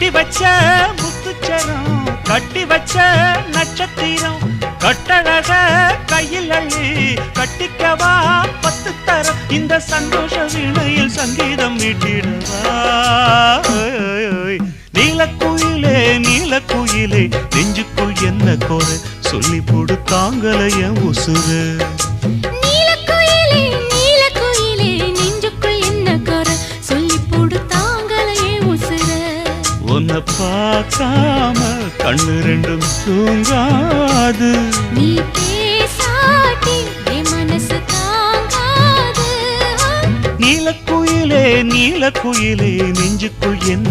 கட்டி வச்ச முத்துச்சரம் கட்டி வச்ச நட்சத்திரம் கட்டழக கையில் அள்ளி கட்டிக்கவா 10 தரம் இந்த சந்தோஷ வீணையில் சங்கீதம் மீட்டிடவா நீலக்குயிலே நீலக்குயிலே நெஞ்சுக்குள் என்ன குறை சொல்லி போடு தாங்கலைய உசுறு நீலக்குயிலே நீலக்குயிலே நெஞ்சுக்குள் என்ன குறை சொல்லி போடு தாங்கலைய உசுறு உன்னை பார்க்காம கண்ணு ரெண்டும் தூங்காது நீ பேசாட்டி என் மனசு தாங்காது நீலக்குயிலே நீலக்குயிலே நெஞ்சுக்குள் என்ன